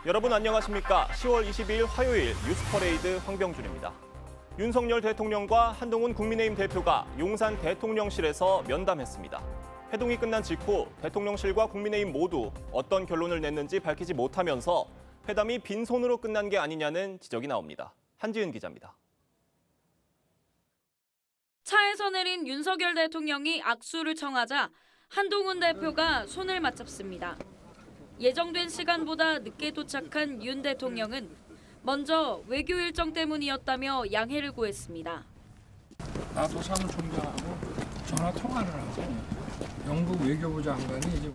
여러분 안녕하십니까? 10월 22일 화요일 뉴스퍼레이드 황병준입니다. 윤석열 대통령과 한동훈 국민의힘 대표가 용산 대통령실에서 면담했습니다. 회동이 끝난 직후 대통령실과 국민의힘 모두 어떤 결론을 냈는지 밝히지 못하면서 회담이 빈손으로 끝난 게 아니냐는 지적이 나옵니다. 한지은 기자입니다. 차에서 내린 윤석열 대통령이 악수를 청하자 한동훈 대표가 손을 맞잡습니다. 예정된 시간보다 늦게 도착한 윤 대통령은 먼저 외교 일정 때문이었다며 양해를 구했습니다. 나토 사무총장하고 전화 통화를 하고 영국 외교부 장관이 이제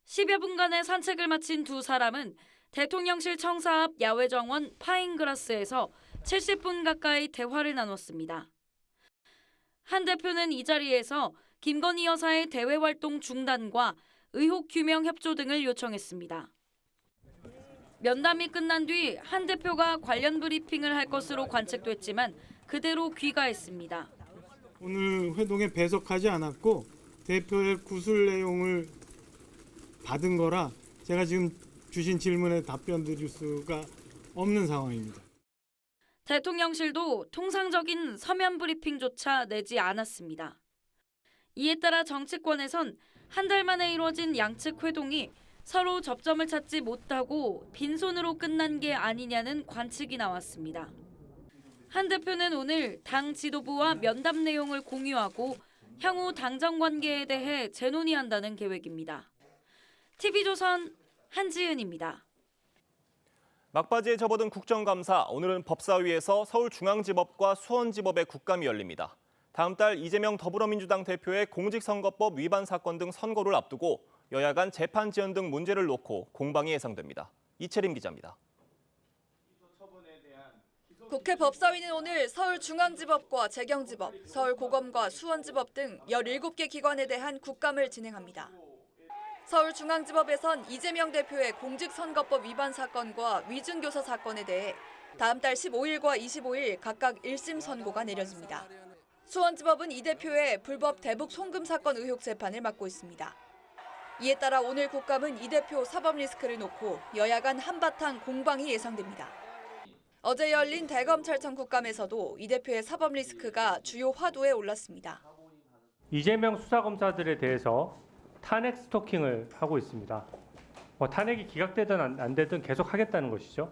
10여 분간의 산책을 마친 두 사람은 대통령실 청사 앞 야외 정원 파인그라스에서 70분 가까이 대화를 나눴습니다. 한 대표는 이 자리에서 김건희 여사의 대외 활동 중단과 의혹 규명 협조 등을 요청했습니다. 면담이 끝난 뒤 한 대표가 관련 브리핑을 할 것으로 관측됐지만 그대로 귀가했습니다. 오늘 회동에 배석하지 않았고 대표의 구술 내용을 받은 거라 제가 지금 주신 질문에 답변 드릴 수가 없는 상황입니다. 대통령실도 통상적인 서면 브리핑조차 내지 않았습니다. 이에 따라 정치권에선 한 달 만에 이루어진 양측 회동이 서로 접점을 찾지 못하고 빈손으로 끝난 게 아니냐는 관측이 나왔습니다. 한 대표는 오늘 당 지도부와 면담 내용을 공유하고 향후 당정 관계에 대해 재논의한다는 계획입니다. TV조선 한지은입니다. 막바지에 접어든 국정감사, 오늘은 법사위에서 서울중앙지법과 수원지법의 국감이 열립니다. 다음 달 이재명 더불어민주당 대표의 공직선거법 위반 사건 등 선고를 앞두고 여야 간 재판 지연 등 문제를 놓고 공방이 예상됩니다. 이채림 기자입니다. 국회 법사위는 오늘 서울중앙지법과 재경지법, 서울고검과 수원지법 등 17개 기관에 대한 국감을 진행합니다. 서울중앙지법에선 이재명 대표의 공직선거법 위반 사건과 위증교사 사건에 대해 다음 달 15일과 25일 각각 1심 선고가 내려집니다. 수원지법은 이 대표의 불법 대북 송금 사건 의혹 재판을 맡고 있습니다. 이에 따라 오늘 국감은 이 대표 사법 리스크를 놓고 여야 간 한바탕 공방이 예상됩니다. 어제 열린 대검찰청 국감에서도 이 대표의 사법 리스크가 주요 화두에 올랐습니다. 이재명 수사검사들에 대해서 탄핵 스토킹을 하고 있습니다. 탄핵이 기각되든 안 되든 계속 하겠다는 것이죠.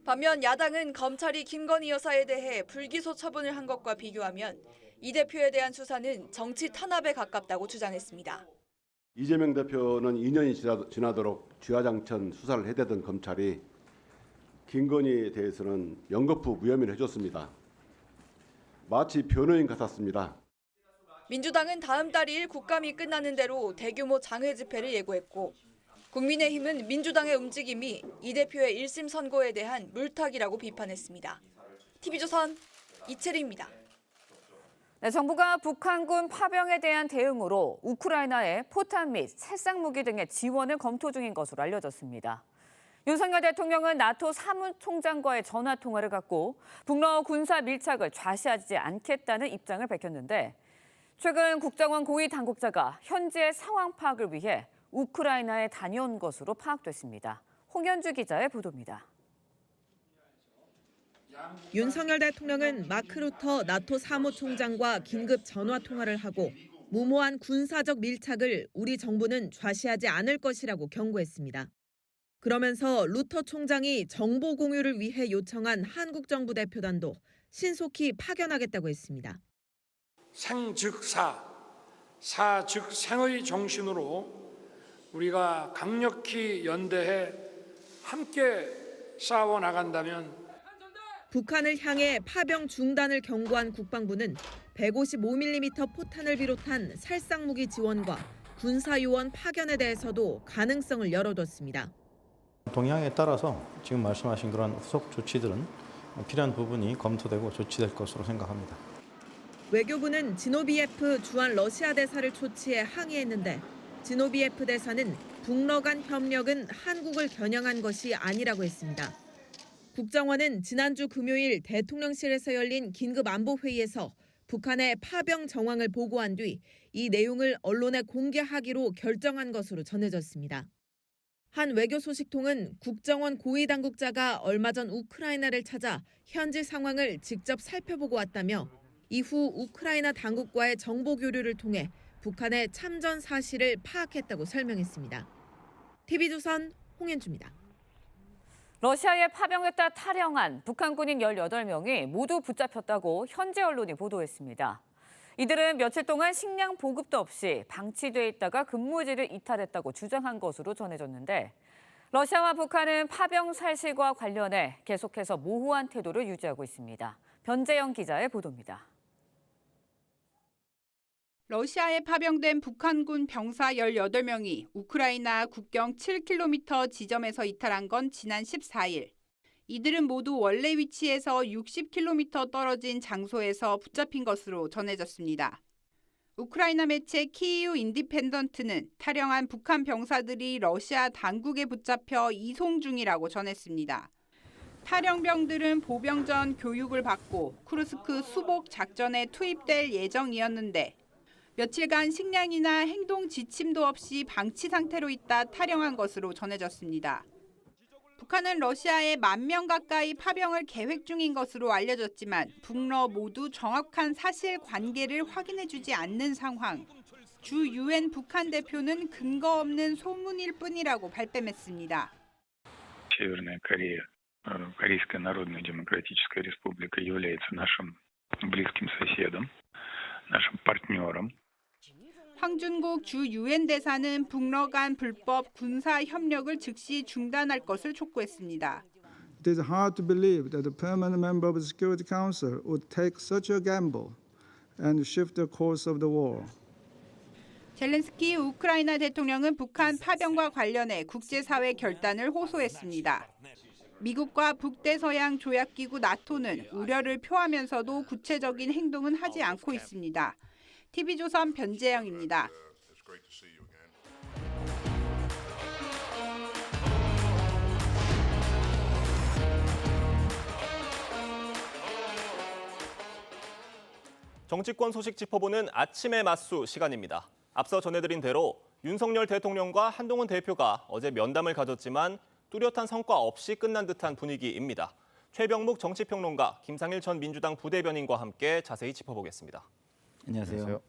반면 야당은 검찰이 김건희 여사에 대해 불기소 처분을 한 것과 비교하면 이 대표에 대한 수사는 정치 탄압에 가깝다고 주장했습니다. 이재명 대표는 2년이 지나도록 쥐화장천 수사를 해대던 검찰이 김건희에 대해서는 연거푸 무혐의를 해줬습니다. 마치 변호인 같았습니다. 민주당은 다음 달 2일 국감이 끝나는 대로 대규모 장외 집회를 예고했고 국민의힘은 민주당의 움직임이 이 대표의 1심 선고에 대한 물타기라고 비판했습니다. TV조선 이채리입니다. 네, 정부가 북한군 파병에 대한 대응으로 우크라이나에 포탄 및 살상무기 등의 지원을 검토 중인 것으로 알려졌습니다. 윤석열 대통령은 나토 사무총장과의 전화통화를 갖고 북러 군사 밀착을 좌시하지 않겠다는 입장을 밝혔는데 최근 국정원 고위 당국자가 현지의 상황 파악을 위해 우크라이나에 다녀온 것으로 파악됐습니다. 홍현주 기자의 보도입니다. 윤석열 대통령은 마크 루터 나토 사무총장과 긴급 전화 통화를 하고 무모한 군사적 밀착을 우리 정부는 좌시하지 않을 것이라고 경고했습니다. 그러면서 루터 총장이 정보 공유를 위해 요청한 한국 정부 대표단도 신속히 파견하겠다고 했습니다. 생 즉 사, 사 즉 생의 정신으로 우리가 강력히 연대해 함께 싸워 나간다면 북한을 향해 파병 중단을 경고한 국방부는 155mm 포탄을 비롯한 살상무기 지원과 군사요원 파견에 대해서도 가능성을 열어뒀습니다. 동향에 따라서 지금 말씀하신 그런 후속 조치들은 필요한 부분이 검토되고 조치될 것으로 생각합니다. 외교부는 지노비예프 주한 러시아 대사를 초치해 항의했는데 지노비예프 대사는 북러 간 협력은 한국을 겨냥한 것이 아니라고 했습니다. 국정원은 지난주 금요일 대통령실에서 열린 긴급 안보회의에서 북한의 파병 정황을 보고한 뒤 이 내용을 언론에 공개하기로 결정한 것으로 전해졌습니다. 한 외교 소식통은 국정원 고위 당국자가 얼마 전 우크라이나를 찾아 현지 상황을 직접 살펴보고 왔다며 이후 우크라이나 당국과의 정보 교류를 통해 북한의 참전 사실을 파악했다고 설명했습니다. TV조선 홍현주입니다. 러시아에 파병했다 탈영한 북한 군인 18명이 모두 붙잡혔다고 현지 언론이 보도했습니다. 이들은 며칠 동안 식량 보급도 없이 방치돼 있다가 근무지를 이탈했다고 주장한 것으로 전해졌는데 러시아와 북한은 파병 사실과 관련해 계속해서 모호한 태도를 유지하고 있습니다. 변재영 기자의 보도입니다. 러시아에 파병된 북한군 병사 18명이 우크라이나 국경 7km 지점에서 이탈한 건 지난 14일. 이들은 모두 원래 위치에서 60km 떨어진 장소에서 붙잡힌 것으로 전해졌습니다. 우크라이나 매체 키이우 인디펜던트는 탈영한 북한 병사들이 러시아 당국에 붙잡혀 이송 중이라고 전했습니다. 탈영병들은 보병 전 교육을 받고 쿠르스크 수복 작전에 투입될 예정이었는데 며칠간 식량이나 행동 지침도 없이 방치 상태로 있다 탈영한 것으로 전해졌습니다. 북한은 러시아에 10,000명 가까이 파병을 계획 중인 것으로 알려졌지만 북러 모두 정확한 사실관계를 확인해주지 않는 상황. 주 유엔 북한 대표는 근거 없는 소문일 뿐이라고 발뺌했습니다. Северная Корея, Корейская Народно-Демократическая Республика является нашим близким соседом, нашим партнером. 황준국 주 유엔 대사는 북러 간 불법 군사 협력을 즉시 중단할 것을 촉구했습니다. It is hard to believe that a permanent member of the Security Council would take such a gamble and shift the course of the war. 젤렌스키 우크라이나 대통령은 북한 파병과 관련해 국제사회 결단을 호소했습니다. 미국과 북대서양 조약기구 나토는 우려를 표하면서도 구체적인 행동은 하지 않고 있습니다. TV조선 변재영입니다. 정치권 소식 짚어보는 아침의 맞수 시간입니다. 앞서 전해드린 대로 윤석열 대통령과 한동훈 대표가 어제 면담을 가졌지만 뚜렷한 성과 없이 끝난 듯한 분위기입니다. 최병묵 정치평론가, 김상일 전 민주당 부대변인과 함께 자세히 짚어보겠습니다. 안녕하세요.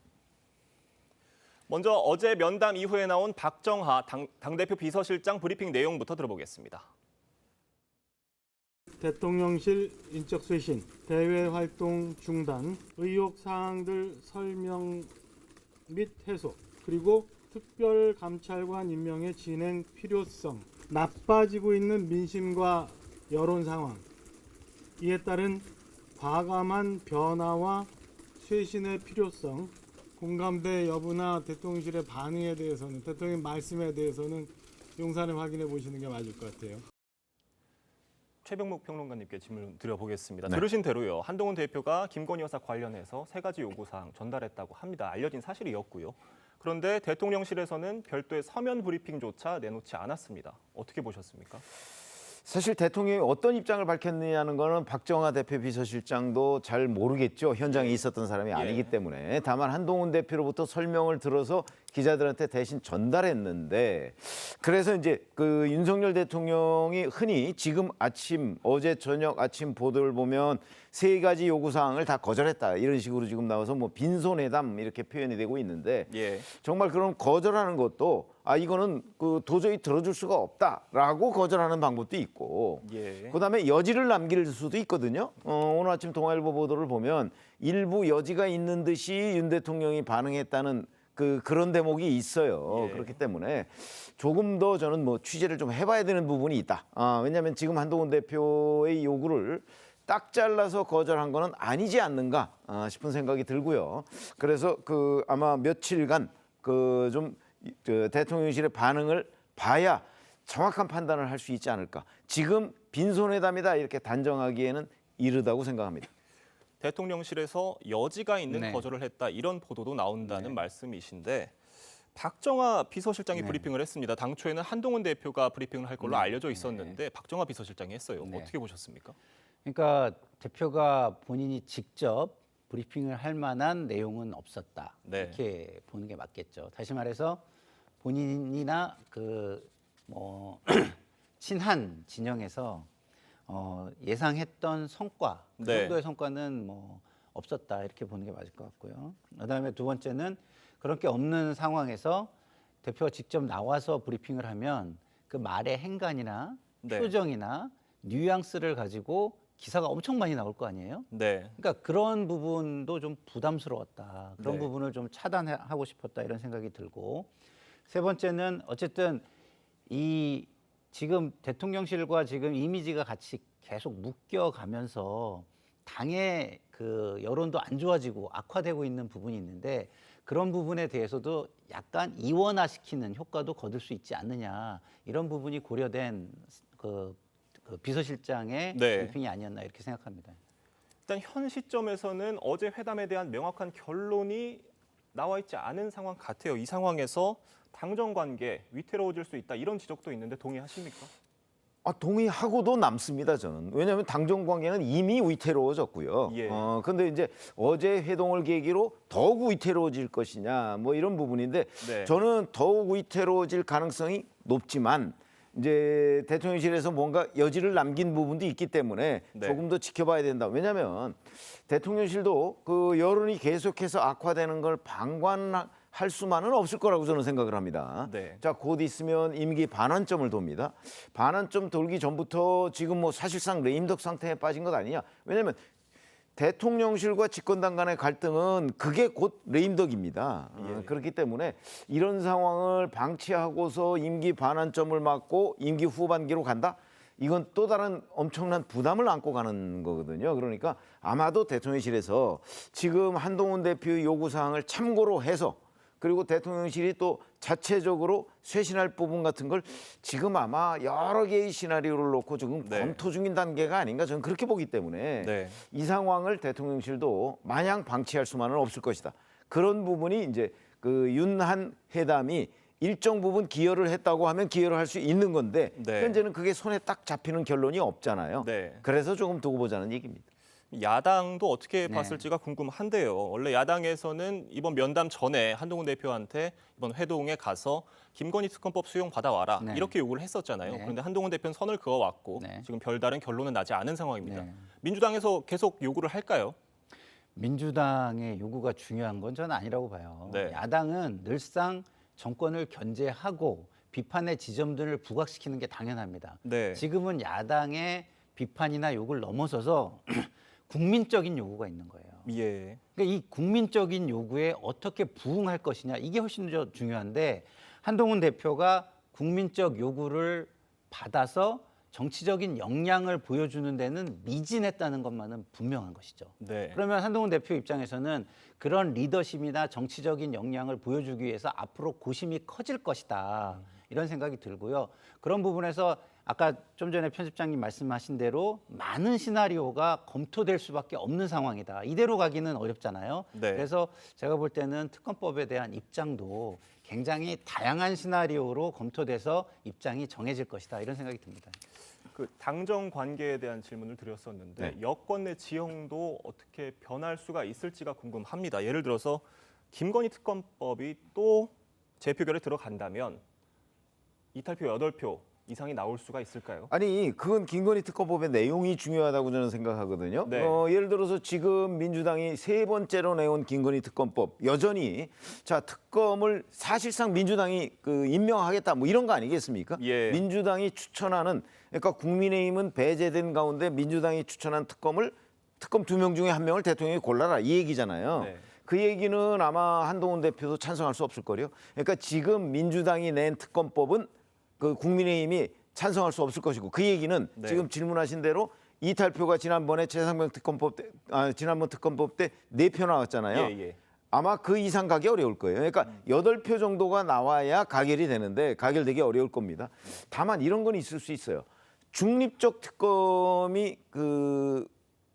먼저 어제 면담 이후에 나온 박정하 당대표 비서실장 브리핑 내용부터 들어보겠습니다. 대통령실 인적 쇄신, 대외 활동 중단, 의혹 사항들 설명 및 해소, 그리고 특별 감찰관 임명의 진행 필요성, 나빠지고 있는 민심과 여론 상황, 이에 따른 과감한 변화와 쇄신의 필요성, 공감대 여부나 대통령실의 반응에 대해서는, 대통령 말씀에 대해서는 용산에 확인해 보시는 게 맞을 것 같아요. 최병묵 평론가님께 질문 드려보겠습니다. 네. 들으신 대로요. 한동훈 대표가 김건희 여사 관련해서 3가지 요구사항 전달했다고 합니다. 알려진 사실이었고요. 그런데 대통령실에서는 별도의 서면 브리핑조차 내놓지 않았습니다. 어떻게 보셨습니까? 사실 대통령이 어떤 입장을 밝혔느냐는 거는 박정하 대표 비서실장도 잘 모르겠죠. 현장에 있었던 사람이 아니기 때문에. 다만 한동훈 대표로부터 설명을 들어서 기자들한테 대신 전달했는데, 그래서 이제 그 윤석열 대통령이 흔히 지금 아침, 어제 저녁 아침 보도를 보면 3가지 요구사항을 다 거절했다, 이런 식으로 지금 나와서 뭐 빈손회담 이렇게 표현이 되고 있는데, 정말 그럼 거절하는 것도 이거는 그 도저히 들어줄 수가 없다라고 거절하는 방법도 있고, 그다음에 여지를 남길 수도 있거든요. 오늘 아침 동아일보 보도를 보면 일부 여지가 있는 듯이 윤 대통령이 반응했다는 그런 대목이 있어요. 그렇기 때문에 조금 더 저는 뭐 취재를 좀 해봐야 되는 부분이 있다. 왜냐하면 지금 한동훈 대표의 요구를 딱 잘라서 거절한 거는 아니지 않는가 싶은 생각이 들고요. 그래서 아마 며칠간 좀 대통령실의 반응을 봐야 정확한 판단을 할 수 있지 않을까. 지금 빈손회담이다 이렇게 단정하기에는 이르다고 생각합니다. 대통령실에서 여지가 있는 거절을 했다, 이런 보도도 나온다는 말씀이신데, 박정하 비서실장이 브리핑을 했습니다. 당초에는 한동훈 대표가 브리핑을 할 걸로 알려져 있었는데 박정하 비서실장이 했어요. 어떻게 보셨습니까? 그러니까 대표가 본인이 직접 브리핑을 할 만한 내용은 없었다. 이렇게 보는 게 맞겠죠. 다시 말해서 본인이나 친한 진영에서 예상했던 성과, 그 네. 정도의 성과는 없었다 이렇게 보는 게 맞을 것 같고요. 그다음에 두 번째는 그런 게 없는 상황에서 대표가 직접 나와서 브리핑을 하면 그 말의 행간이나 네. 표정이나 뉘앙스를 가지고 기사가 엄청 많이 나올 거 아니에요? 네. 그러니까 그런 부분도 좀 부담스러웠다. 그런 네. 부분을 좀 차단하고 싶었다 이런 생각이 들고, 세 번째는 어쨌든 이 지금 대통령실과 지금 이미지가 같이 계속 묶여가면서 당의 그 여론도 안 좋아지고 악화되고 있는 부분이 있는데, 그런 부분에 대해서도 약간 이원화시키는 효과도 거둘 수 있지 않느냐, 이런 부분이 고려된 그 비서실장의 네. 브리핑이 아니었나 이렇게 생각합니다. 일단 현 시점에서는 어제 회담에 대한 명확한 결론이 나와 있지 않은 상황 같아요. 이 상황에서 당정 관계 위태로워질 수 있다, 이런 지적도 있는데 동의하십니까? 동의하고도 남습니다, 저는. 왜냐하면 당정 관계는 이미 위태로워졌고요. 예. 근데 이제 어제 회동을 계기로 더욱 위태로워질 것이냐, 뭐 이런 부분인데, 네. 저는 더욱 위태로워질 가능성이 높지만, 이제 대통령실에서 뭔가 여지를 남긴 부분도 있기 때문에 네. 조금 더 지켜봐야 된다. 왜냐하면 대통령실도 그 여론이 계속해서 악화되는 걸 방관할 수만은 없을 거라고 저는 생각을 합니다. 네. 자, 곧 있으면 임기 반환점을 돕니다. 반환점 돌기 전부터 지금 뭐 사실상 레임덕 상태에 빠진 것 아니냐. 왜냐하면 대통령실과 집권당 간의 갈등은 그게 곧 레임덕입니다. 그렇기 때문에 이런 상황을 방치하고서 임기 반환점을 맞고 임기 후반기로 간다? 이건 또 다른 엄청난 부담을 안고 가는 거거든요. 그러니까 아마도 대통령실에서 지금 한동훈 대표의 요구사항을 참고로 해서, 그리고 대통령실이 또 자체적으로 쇄신할 부분 같은 걸 지금 아마 여러 개의 시나리오를 놓고 지금 네. 검토 중인 단계가 아닌가, 저는 그렇게 보기 때문에 네. 이 상황을 대통령실도 마냥 방치할 수만은 없을 것이다. 그런 부분이 이제 그 윤한 회담이 일정 부분 기여를 했다고 하면 기여를 할 수 있는 건데, 네. 현재는 그게 손에 딱 잡히는 결론이 없잖아요. 네. 그래서 조금 두고 보자는 얘기입니다. 야당도 어떻게 네. 봤을지가 궁금한데요. 원래 야당에서는 이번 면담 전에 한동훈 대표한테 이번 회동에 가서 김건희 특검법 수용 받아와라, 네. 이렇게 요구를 했었잖아요. 네. 그런데 한동훈 대표는 선을 그어왔고 네. 지금 별다른 결론은 나지 않은 상황입니다. 네. 민주당에서 계속 요구를 할까요? 민주당의 요구가 중요한 건 저는 아니라고 봐요. 네. 야당은 늘상 정권을 견제하고 비판의 지점들을 부각시키는 게 당연합니다. 네. 지금은 야당의 비판이나 욕을 넘어서서 국민적인 요구가 있는 거예요. 예. 그러니까 이 국민적인 요구에 어떻게 부응할 것이냐, 이게 훨씬 더 중요한데, 한동훈 대표가 국민적 요구를 받아서 정치적인 역량을 보여주는 데는 미진했다는 것만은 분명한 것이죠. 네. 그러면 한동훈 대표 입장에서는 그런 리더십이나 정치적인 역량을 보여주기 위해서 앞으로 고심이 커질 것이다, 이런 생각이 들고요. 그런 부분에서 아까 좀 전에 편집장님 말씀하신 대로 많은 시나리오가 검토될 수밖에 없는 상황이다. 이대로 가기는 어렵잖아요. 네. 그래서 제가 볼 때는 특검법에 대한 입장도 굉장히 다양한 시나리오로 검토돼서 입장이 정해질 것이다, 이런 생각이 듭니다. 그 당정 관계에 대한 질문을 드렸었는데 네. 여권 내 지형도 어떻게 변할 수가 있을지가 궁금합니다. 예를 들어서 김건희 특검법이 또 재표결에 들어간다면 이탈표 8표 이상이 나올 수가 있을까요? 아니, 그건 김건희 특검법의 내용이 중요하다고 저는 생각하거든요. 네. 예를 들어서 지금 민주당이 세 번째로 내온 김건희 특검법, 여전히 자, 특검을 사실상 민주당이 임명하겠다, 뭐 이런 거 아니겠습니까? 예. 민주당이 추천하는, 그러니까 국민의힘은 배제된 가운데 민주당이 추천한 특검 2명 중에 1명을 대통령이 골라라, 이 얘기잖아요. 네. 그 얘기는 아마 한동훈 대표도 찬성할 수 없을 거요. 그러니까 지금 민주당이 낸 특검법은 그 국민의힘이 찬성할 수 없을 것이고, 그 얘기는 네. 지금 질문하신 대로 이탈표가 지난번에 최상병 특검법 때, 지난번 특검법 때 4표 나왔잖아요. 예. 아마 그 이상 가기 어려울 거예요. 그러니까 8표 정도가 나와야 가결이 되는데 가결되기 어려울 겁니다. 다만 이런 건 있을 수 있어요. 중립적 특검이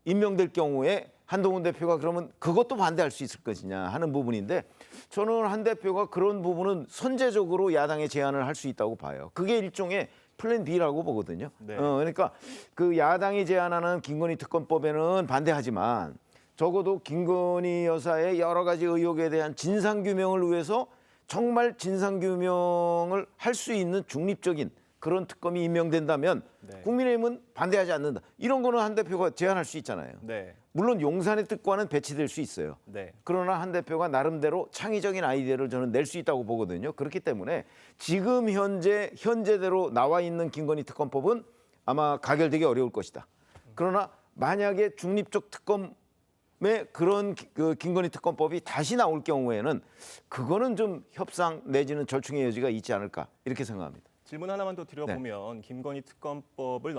임명될 경우에 한동훈 대표가 그러면 그것도 반대할 수 있을 것이냐 하는 부분인데, 저는 한 대표가 그런 부분은 선제적으로 야당에 제안을 할 수 있다고 봐요. 그게 일종의 플랜 B라고 보거든요. 네. 그러니까 그 야당이 제안하는 김건희 특검법에는 반대하지만 적어도 김건희 여사의 여러 가지 의혹에 대한 진상규명을 위해서 정말 진상규명을 할 수 있는 중립적인 그런 특검이 임명된다면 네. 국민의힘은 반대하지 않는다. 이런 거는 한 대표가 제안할 수 있잖아요. 네. 물론 용산의 특과는 배치될 수 있어요. 네. 그러나 한 대표가 나름대로 창의적인 아이디어를 저는 낼 수 있다고 보거든요. 그렇기 때문에 지금 현재대로 나와 있는 김건희 특검법은 아마 가결되기 어려울 것이다. 그러나 만약에 중립적 특검의 그런 그 김건희 특검법이 다시 나올 경우에는 그거는 좀 협상 내지는 절충의 여지가 있지 않을까 이렇게 생각합니다. 질문 하나만 더 드려보면 김건희 특검법을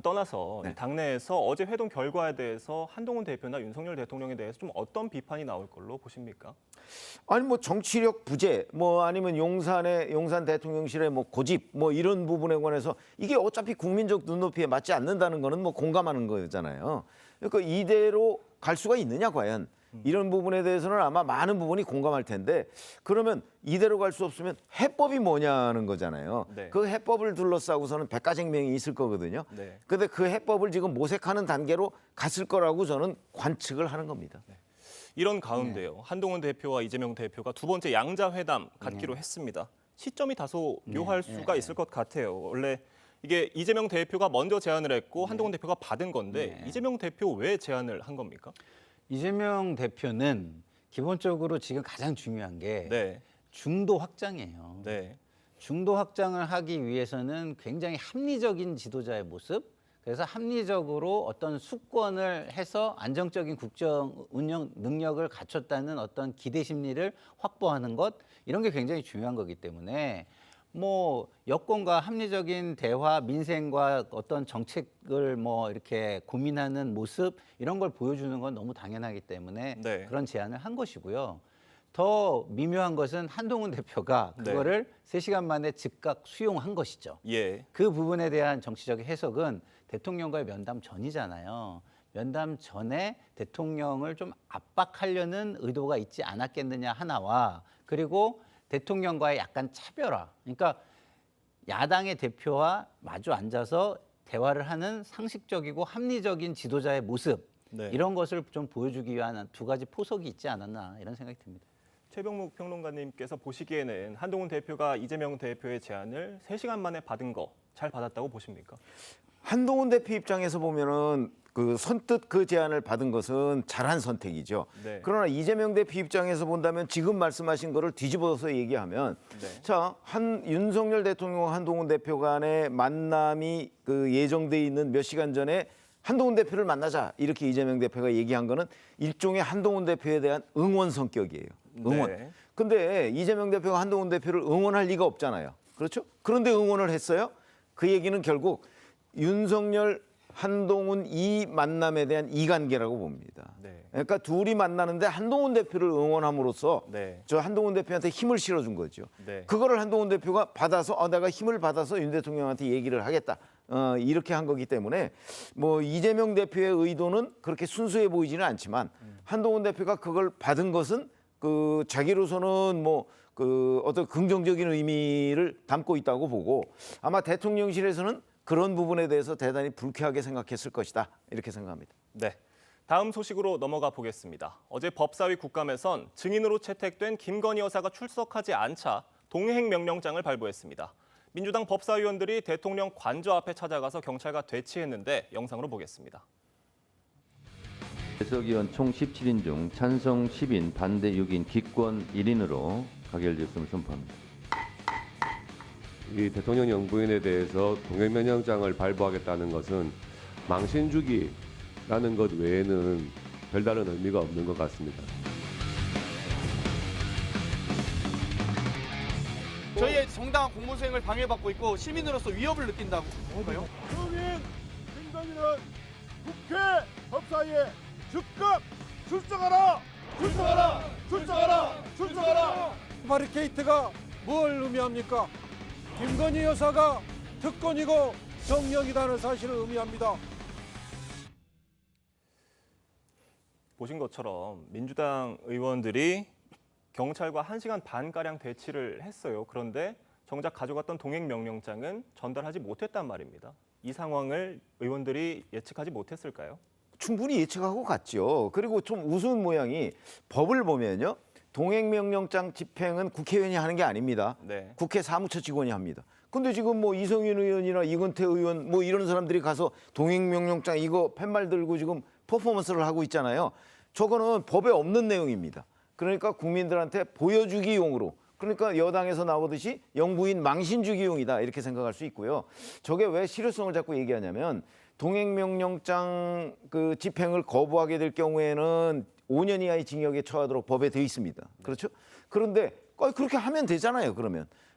떠나서 네. 당내에서 어제 회동 결과에 대해서 한동훈 대표나 윤석열 대통령에 대해서 좀 어떤 비판이 나올 걸로 보십니까? 아니 뭐 정치력 부재 뭐 아니면 용산 대통령실의 뭐 고집 뭐 이런 부분에 관해서 이게 어차피 국민적 눈높이에 맞지 않는다는 거는 뭐 공감하는 거잖아요. 그러니까 이대로 갈 수가 있느냐 과연 이런 부분에 대해서는 아마 많은 부분이 공감할 텐데 그러면 이대로 갈 수 없으면 해법이 뭐냐는 거잖아요. 네. 그 해법을 둘러싸고서는 백가쟁명이 있을 거거든요. 네. 근데 그 해법을 지금 모색하는 단계로 갔을 거라고 저는 관측을 하는 겁니다. 이런 가운데요. 한동훈 대표와 이재명 대표가 두 번째 양자회담 갖기로 했습니다. 시점이 다소 묘할 수가 있을 것 같아요. 원래 이게 이재명 대표가 먼저 제안을 했고 한동훈 대표가 받은 건데 이재명 대표 왜 제안을 한 겁니까? 이재명 대표는 기본적으로 지금 가장 중요한 게 네. 중도 확장이에요. 네. 중도 확장을 하기 위해서는 굉장히 합리적인 지도자의 모습, 그래서 합리적으로 어떤 수권을 해서 안정적인 국정 운영 능력을 갖췄다는 어떤 기대 심리를 확보하는 것, 이런 게 굉장히 중요한 거기 때문에 뭐 여권과 합리적인 대화, 민생과 어떤 정책을 뭐 이렇게 고민하는 모습 이런 걸 보여주는 건 너무 당연하기 때문에 네. 그런 제안을 한 것이고요. 더 미묘한 것은 한동훈 대표가 그거를 3시간 만에 즉각 수용한 것이죠. 예. 그 부분에 대한 정치적 해석은 대통령과의 면담 전이잖아요. 면담 전에 대통령을 좀 압박하려는 의도가 있지 않았겠느냐 하나와, 그리고 대통령과의 약간 차별화. 그러니까 야당의 대표와 마주 앉아서 대화를 하는 상식적이고 합리적인 지도자의 모습, 네. 이런 것을 좀 보여주기 위한 두 가지 포석이 있지 않았나 이런 생각이 듭니다. 최병묵 평론가님께서 보시기에는 한동훈 대표가 이재명 대표의 제안을 3시간 만에 받은 거 잘 받았다고 보십니까? 한동훈 대표 입장에서 보면은 그 선뜻 그 제안을 받은 것은 잘한 선택이죠. 네. 그러나 이재명 대표 입장에서 본다면 지금 말씀하신 거를 뒤집어서 얘기하면 네. 자, 윤석열 대통령과 한동훈 대표 간의 만남이 그 예정돼 있는 몇 시간 전에 한동훈 대표를 만나자 이렇게 이재명 대표가 얘기한 거는 일종의 한동훈 대표에 대한 응원 성격이에요. 응원. 네. 근데 이재명 대표가 한동훈 대표를 응원할 리가 없잖아요. 그렇죠? 그런데 응원을 했어요. 그 얘기는 결국 윤석열, 한동훈 이 만남에 대한 이관계라고 봅니다. 네. 그러니까 둘이 만나는데 한동훈 대표를 응원함으로써 네. 저 한동훈 대표한테 힘을 실어준 거죠. 네. 그거를 한동훈 대표가 받아서 내가 힘을 받아서 윤 대통령한테 얘기를 하겠다. 이렇게 한 거기 때문에 뭐 이재명 대표의 의도는 그렇게 순수해 보이지는 않지만 한동훈 대표가 그걸 받은 것은 그 자기로서는 뭐 그 어떤 긍정적인 의미를 담고 있다고 보고 아마 대통령실에서는 그런 부분에 대해서 대단히 불쾌하게 생각했을 것이다. 이렇게 생각합니다. 네. 다음 소식으로 넘어가 보겠습니다. 어제 법사위 국감에선 증인으로 채택된 김건희 여사가 출석하지 않자 동행 명령장을 발부했습니다. 민주당 법사위원들이 대통령 관저 앞에 찾아가서 경찰과 대치했는데 영상으로 보겠습니다. 배석위원 총 17인 중 찬성 10인, 반대 6인, 기권 1인으로 가결되었음을 선포합니다. 이 대통령 영부인에 대해서 동행명령장을 발부하겠다는 것은 망신 주기라는 것 외에는 별다른 의미가 없는 것 같습니다. 저희의 정당한 공무 수행을 방해받고 있고 시민으로서 위협을 느낀다고 볼까요? 증인 김건희는 국회 법사위에 즉각 출석하라! 출석하라! 출석하라! 출석하라! 바리케이트가 뭘 의미합니까? 김건희 여사가 특권이고 정령이라는 사실을 의미합니다. 보신 것처럼 민주당 의원들이 경찰과 1시간 반가량 대치를 했어요. 그런데 정작 가져갔던 동행명령장은 전달하지 못했단 말입니다. 이 상황을 의원들이 예측하지 못했을까요? 충분히 예측하고 갔죠. 그리고 좀 우스운 모양이 법을 보면요. 동행명령장 집행은 국회의원이 하는 게 아닙니다. 네. 국회 사무처 직원이 합니다. 근데 지금 뭐 이성윤 의원이나 이건태 의원 뭐 이런 사람들이 가서 동행명령장 이거 팻말 들고 지금 퍼포먼스를 하고 있잖아요. 저거는 법에 없는 내용입니다. 그러니까 국민들한테 보여주기용으로, 그러니까 여당에서 나오듯이 영부인 망신주기용이다 이렇게 생각할 수 있고요. 저게 왜 실효성을 자꾸 얘기하냐면 동행명령장 그 집행을 거부하게 될 경우에는 5년 이하의 징역에 처하도록 법에 돼 있습니다. 그렇죠? 그런데 그렇게 하면 되잖아요.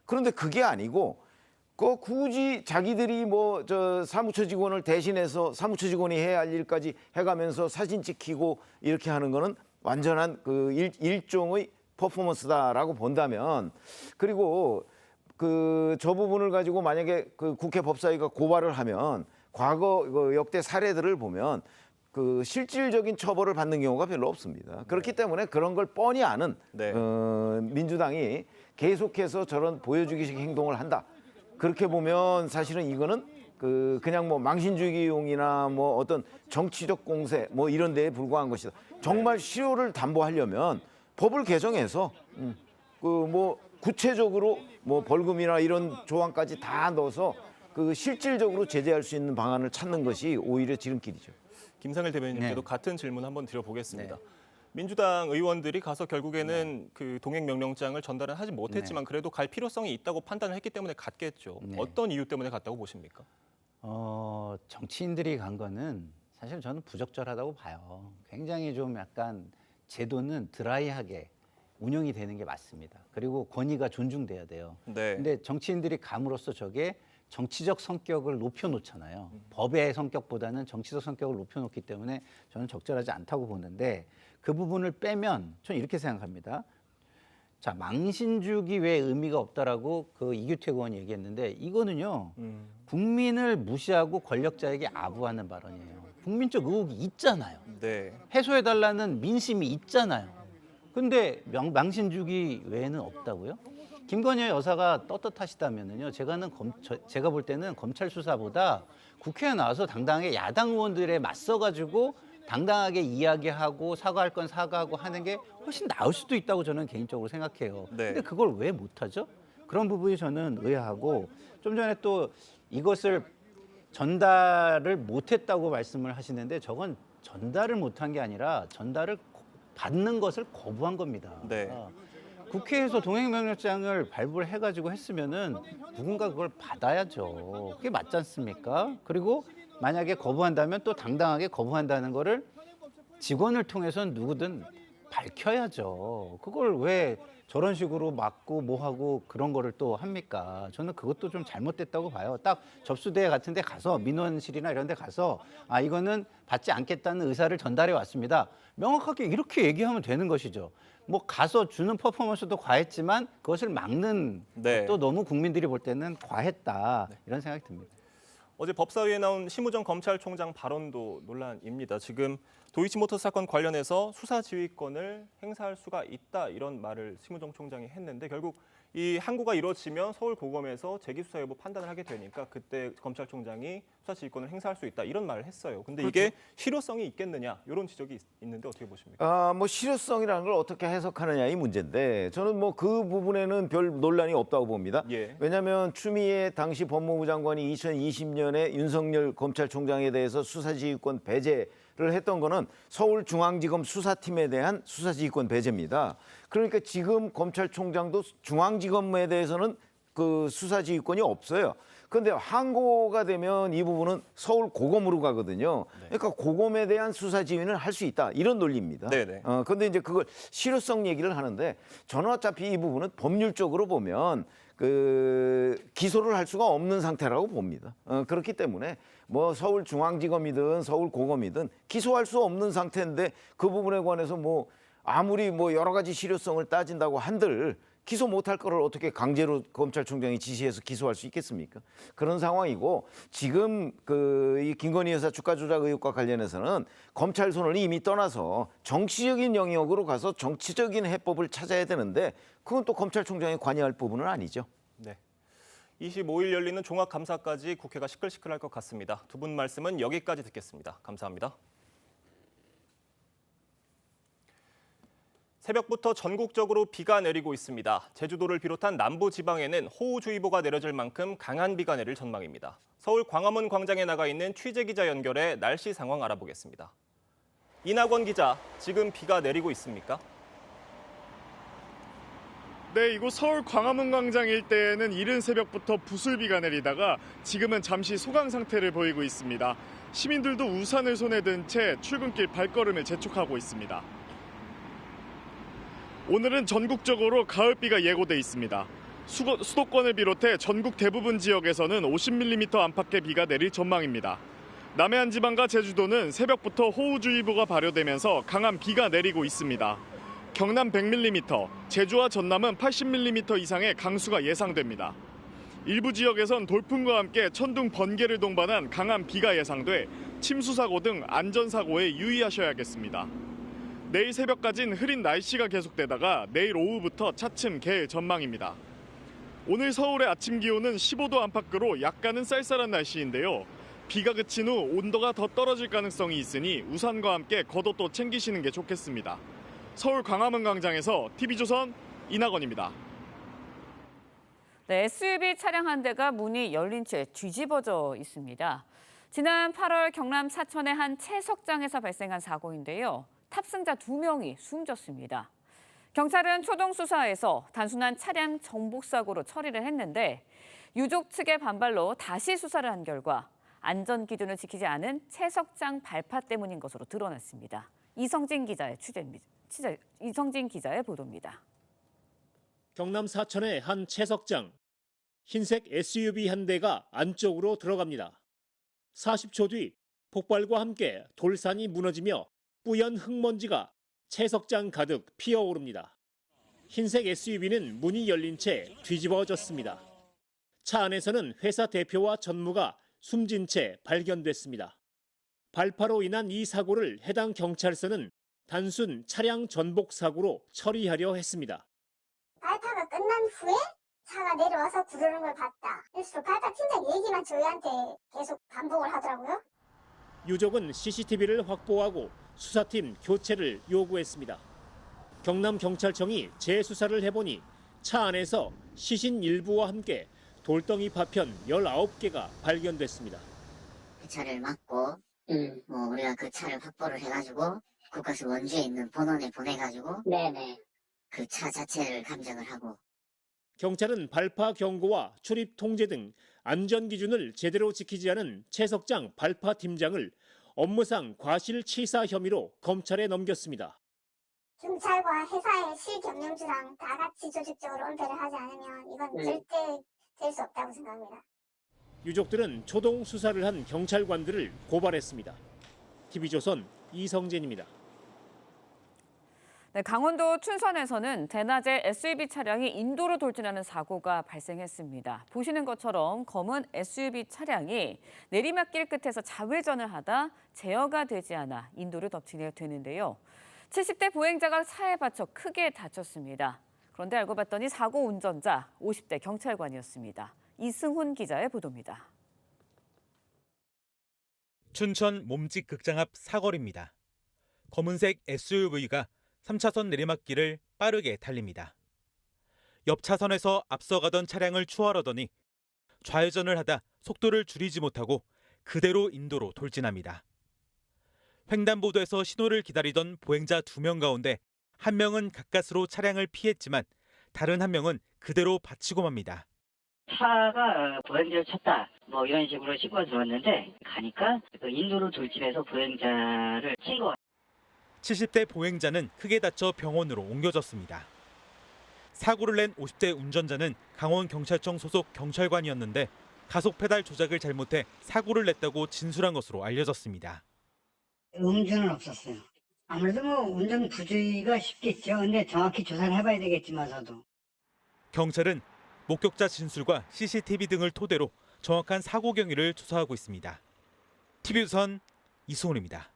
그런데 그게 아니고 굳이 자기들이 뭐 저 사무처 직원을 대신해서 사무처 직원이 해야 할 일까지 해가면서 사진 찍히고 이렇게 하는 거는 완전한 그 일종의 퍼포먼스다라고 본다면, 그리고 저 부분을 가지고 만약에 그 국회 법사위가 고발을 하면 과거 역대 사례들을 보면 그 실질적인 처벌을 받는 경우가 별로 없습니다. 그렇기 때문에 그런 걸 뻔히 아는 민주당이 계속해서 저런 보여주기식 행동을 한다. 그렇게 보면 사실은 이거는 그냥 뭐 망신주기용이나 뭐 어떤 정치적 공세 뭐 이런 데에 불과한 것이다. 정말 실효를 담보하려면 법을 개정해서 뭐 구체적으로 뭐 벌금이나 이런 조항까지 다 넣어서 그 실질적으로 제재할 수 있는 방안을 찾는 것이 오히려 지름길이죠. 김상일 대변인님께도 같은 질문 한번 드려보겠습니다. 민주당 의원들이 가서 결국에는 그 동행명령장을 전달은 하지 못했지만 그래도 갈 필요성이 있다고 판단을 했기 때문에 갔겠죠. 어떤 이유 때문에 갔다고 보십니까? 정치인들이 간 거는 사실 저는 부적절하다고 봐요. 굉장히 좀 약간 제도는 드라이하게 운영이 되는 게 맞습니다. 그리고 권위가 존중돼야 돼요. 근데 정치인들이 감으로써 저게 정치적 성격을 높여놓잖아요. 법의 성격보다는 정치적 성격을 높여놓기 때문에 저는 적절하지 않다고 보는데, 그 부분을 빼면 저는 이렇게 생각합니다. 자, 망신주기 외에 의미가 없다라고 그 이규택 의원이 얘기했는데, 이거는요 국민을 무시하고 권력자에게 아부하는 발언이에요. 국민적 의혹이 있잖아요. 해소해달라는 민심이 있잖아요. 근데 망신주기 외에는 없다고요? 김건희 여사가 떳떳하시다면요, 제가 볼 때는 검찰 수사보다 국회에 나와서 당당하게 야당 의원들에 맞서가지고 당당하게 이야기하고 사과할 건 사과하고 하는 게 훨씬 나을 수도 있다고 저는 개인적으로 생각해요. 근데 그걸 왜 못하죠? 그런 부분이 저는 의아하고, 좀 전에 또 이것을 전달을 못했다고 말씀을 하시는데, 저건 전달을 못한 게 아니라 전달을 받는 것을 거부한 겁니다. 국회에서 동행명령장을 발부를 해가지고 했으면은 누군가 그걸 받아야죠. 그게 맞지 않습니까? 그리고 만약에 거부한다면 또 당당하게 거부한다는 거를 직원을 통해서는 누구든 밝혀야죠. 그걸 왜 저런 식으로 막고 뭐하고 그런 거를 또 합니까? 저는 그것도 좀 잘못됐다고 봐요. 딱 접수대회 같은 데 가서, 민원실이나 이런 데 가서 이거는 받지 않겠다는 의사를 전달해 왔습니다. 명확하게 이렇게 얘기하면 되는 것이죠. 뭐 가서 주는 퍼포먼스도 과했지만 그것을 막는 또 너무 국민들이 볼 때는 과했다, 이런 생각이 듭니다. 어제 법사위에 나온 심우정 검찰총장 발언도 논란입니다. 지금 도이치모터스 사건 관련해서 수사 지휘권을 행사할 수가 있다, 이런 말을 심우정 총장이 했는데, 결국 이 항고가 이루어지면 서울고검에서 재기수사 여부 판단을 하게 되니까 그때 검찰총장이 수사 지휘권을 행사할 수 있다, 이런 말을 했어요. 근데 이게 실효성이 있겠느냐, 이런 지적이 있는데 어떻게 보십니까? 뭐 실효성이라는 걸 어떻게 해석하느냐 이 문제인데, 저는 뭐 그 부분에는 별 논란이 없다고 봅니다. 왜냐하면 추미애 당시 법무부 장관이 2020년에 윤석열 검찰총장에 대해서 수사지휘권 배제를 했던 거는 서울중앙지검 수사팀에 대한 수사지휘권 배제입니다. 그러니까 지금 검찰총장도 중앙지검에 대해서는 그 수사지휘권이 없어요. 그런데 항고가 되면 이 부분은 서울고검으로 가거든요. 그러니까 고검에 대한 수사지휘는 할 수 있다, 이런 논리입니다. 그런데 이제 그걸 실효성 얘기를 하는데, 저는 어차피 이 부분은 법률적으로 보면 기소를 할 수가 없는 상태라고 봅니다. 그렇기 때문에 뭐 서울중앙지검이든 서울고검이든 기소할 수 없는 상태인데, 그 부분에 관해서 뭐 아무리 뭐 여러 가지 실효성을 따진다고 한들 기소 못할 거를 어떻게 강제로 검찰총장이 지시해서 기소할 수 있겠습니까? 그런 상황이고, 지금 이 김건희 여사 주가 조작 의혹과 관련해서는 검찰 손을 이미 떠나서 정치적인 영역으로 가서 정치적인 해법을 찾아야 되는데, 그건 또 검찰총장이 관여할 부분은 아니죠. 25일 열리는 종합감사까지 국회가 시끌시끌할 것 같습니다. 두 분 말씀은 여기까지 듣겠습니다. 감사합니다. 새벽부터 전국적으로 비가 내리고 있습니다. 제주도를 비롯한 남부 지방에는 호우주의보가 내려질 만큼 강한 비가 내릴 전망입니다. 서울 광화문 광장에 나가 있는 취재기자 연결해 날씨 상황 알아보겠습니다. 이낙원 기자, 지금 비가 내리고 있습니까? 네, 이곳 서울 광화문 광장 일대에는 이른 새벽부터 부슬비가 내리다가 지금은 잠시 소강 상태를 보이고 있습니다. 시민들도 우산을 손에 든 채 출근길 발걸음을 재촉하고 있습니다. 오늘은 전국적으로 가을비가 예고돼 있습니다. 수도권을 비롯해 전국 대부분 지역에서는 50mm 안팎의 비가 내릴 전망입니다. 남해안 지방과 제주도는 새벽부터 호우주의보가 발효되면서 강한 비가 내리고 있습니다. 경남 100mm, 제주와 전남은 80mm 이상의 강수가 예상됩니다. 일부 지역에선 돌풍과 함께 천둥, 번개를 동반한 강한 비가 예상돼 침수사고 등 안전사고에 유의하셔야겠습니다. 내일 새벽까지는 흐린 날씨가 계속되다가 내일 오후부터 차츰 개일 전망입니다. 오늘 서울의 아침 기온은 15도 안팎으로 약간은 쌀쌀한 날씨인데요. 비가 그친 후 온도가 더 떨어질 가능성이 있으니 우산과 함께 겉옷도 챙기시는 게 좋겠습니다. 서울 광화문 광장에서 TV조선 이낙원입니다. 네, SUV 차량 한 대가 문이 열린 채 뒤집어져 있습니다. 지난 8월 경남 사천의 한 채석장에서 발생한 사고인데요. 탑승자 2명이 숨졌습니다. 경찰은 초동 수사에서 단순한 차량 정복 사고로 처리를 했는데 유족 측의 반발로 다시 수사를 한 결과 안전 기준을 지키지 않은 채석장 발파 때문인 것으로 드러났습니다. 이성진 기자의 보도입니다. 경남 사천의 한 채석장, 흰색 SUV 한 대가 안쪽으로 들어갑니다. 40초 뒤 폭발과 함께 돌산이 무너지며 뿌연 흙먼지가 채석장 가득 피어오릅니다. 흰색 SUV는 문이 열린 채 뒤집어졌습니다. 차 안에서는 회사 대표와 전무가 숨진 채 발견됐습니다. 발파로 인한 이 사고를 해당 경찰서는 단순 차량 전복 사고로 처리하려 했습니다. 발파가 끝난 후에 차가 내려와서 부르는 걸 봤다. 그래서 발파 팀장 얘기만 저희한테 계속 반복을 하더라고요. 유족은 CCTV를 확보하고 수사팀 교체를 요구했습니다. 경남경찰청이 재수사를 해보니 차 안에서 시신 일부와 함께 돌덩이 파편 19개가 발견됐습니다. 그 차를 막고 우리가 그 차를 확보를 해가지고 국가수 원주에 있는 본원에 보내가지고 그 차 자체를 감정을 하고. 경찰은 발파 경고와 출입 통제 등 안전 기준을 제대로 지키지 않은 채석장 발파 팀장을 업무상 과실치사 혐의로 검찰에 넘겼습니다. 경찰과 회사의 실경영주랑 다 같이 조직적으로 은폐를 하지 않으면 이건 절대 될 수 없다고 생각합니다. 유족들은 초동 수사를 한 경찰관들을 고발했습니다. TV조선 이성진입니다. 네, 강원도 춘천에서는 대낮에 SUV 차량이 인도로 돌진하는 사고가 발생했습니다. 보시는 것처럼 검은 SUV 차량이 내리막길 끝에서 좌회전을 하다 제어가 되지 않아 인도를 덮치게 되는데요. 70대 보행자가 차에 받쳐 크게 다쳤습니다. 그런데 알고 봤더니 사고 운전자 50대 경찰관이었습니다. 이승훈 기자의 보도입니다. 춘천 몸집 극장 앞 사거리입니다. 검은색 SUV가 3차선 내리막길을 빠르게 달립니다. 옆 차선에서 앞서가던 차량을 추월하더니 좌회전을 하다 속도를 줄이지 못하고 그대로 인도로 돌진합니다. 횡단보도에서 신호를 기다리던 보행자 2명 가운데 한 명은 가까스로 차량을 피했지만 다른 한 명은 그대로 받치고 맙니다. 차가 보행자를 쳤다 이런 식으로 신고가 들어왔는데 가니까 인도로 돌진해서 보행자를 친 거. 70대 보행자는 크게 다쳐 병원으로 옮겨졌습니다. 사고를 낸 50대 운전자는 강원경찰청 소속 경찰관이었는데 가속 페달 조작을 잘못해 사고를 냈다고 진술한 것으로 알려졌습니다. 음주는 없었어요. 아무래도 운전 부주의가 쉽겠죠. 근데 정확히 조사를 해봐야 되겠지만서도. 경찰은 목격자 진술과 CCTV 등을 토대로 정확한 사고 경위를 조사하고 있습니다. TV조선 이승훈입니다.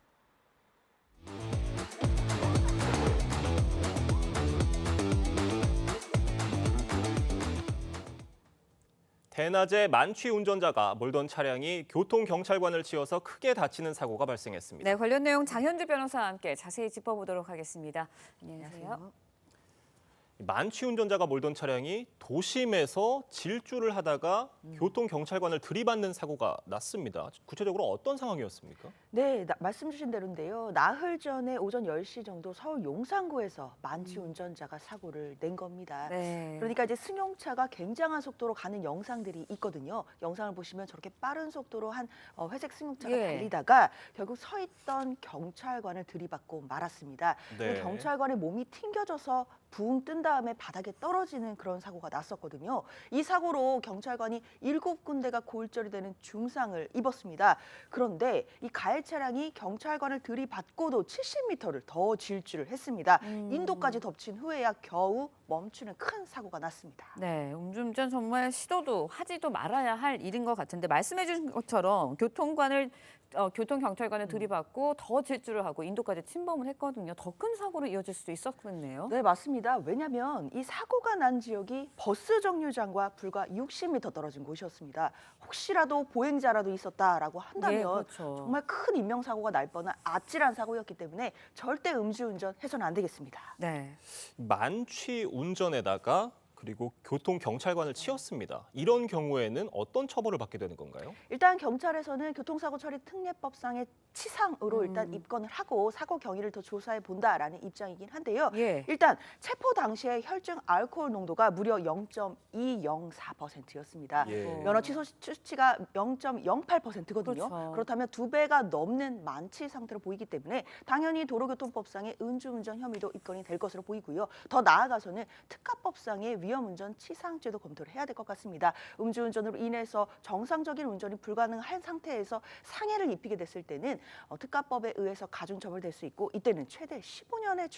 대낮에 만취 운전자가 몰던 차량이 교통경찰관을 치어서 크게 다치는 사고가 발생했습니다. 네, 관련 내용 장현주 변호사와 함께 자세히 짚어보도록 하겠습니다. 안녕하세요. 만취 운전자가 몰던 차량이 도심에서 질주를 하다가 교통경찰관을 들이받는 사고가 났습니다. 구체적으로 어떤 상황이었습니까? 네, 말씀 주신 대로인데요. 나흘 전에 오전 10시 정도 서울 용산구에서 만취 운전자가 사고를 낸 겁니다. 네. 그러니까 이제 승용차가 굉장한 속도로 가는 영상들이 있거든요. 영상을 보시면 저렇게 빠른 속도로 한 회색 승용차가 예. 달리다가 결국 서 있던 경찰관을 들이받고 말았습니다. 네. 경찰관의 몸이 튕겨져서 붕 뜬 다음에 바닥에 떨어지는 그런 사고가 났었거든요. 이 사고로 경찰관이 7군데가 골절이 되는 중상을 입었습니다. 그런데 이 가해 차량이 경찰관을 들이받고도 70m를 더 질주를 했습니다. 인도까지 덮친 후에야 겨우 멈추는 큰 사고가 났습니다. 네, 음주운전 정말 시도도 하지도 말아야 할 일인 것 같은데 말씀해 주신 것처럼 교통경찰관을 들이받고 더 질주를 하고 인도까지 침범을 했거든요. 더 큰 사고로 이어질 수도 있었겠네요. 네, 맞습니다. 왜냐하면 이 사고가 난 지역이 버스 정류장과 불과 60m 떨어진 곳이었습니다. 혹시라도 보행자라도 있었다라고 한다면 예, 그렇죠. 정말 큰 인명사고가 날 뻔한 아찔한 사고였기 때문에 절대 음주운전 해서는 안 되겠습니다. 네. 만취 운전에다가 그리고 교통경찰관을 치었습니다. 이런 경우에는 어떤 처벌을 받게 되는 건가요? 일단 경찰에서는 교통사고 처리 특례법상의 치상으로 일단 입건을 하고 사고 경위를 더 조사해 본다라는 입장이긴 한데요. 예. 일단 체포 당시에 혈중 알코올 농도가 무려 0.204%였습니다. 예. 면허 취소 수치가 0.08%거든요. 그렇죠. 그렇다면 2배가 넘는 만취 상태로 보이기 때문에 당연히 도로교통법상의 음주운전 혐의도 입건이 될 것으로 보이고요. 더 나아가서는 특가법상의 위험운전 치상죄도 검토를 해야 될 것 같습니다. 음주운전으로 인해서 정상적인 운전이 불가능한 상태에서 상해를 입히게 됐을 때는 특가법에 의해서 가중처벌될 수 있고 이때는 최대 15년의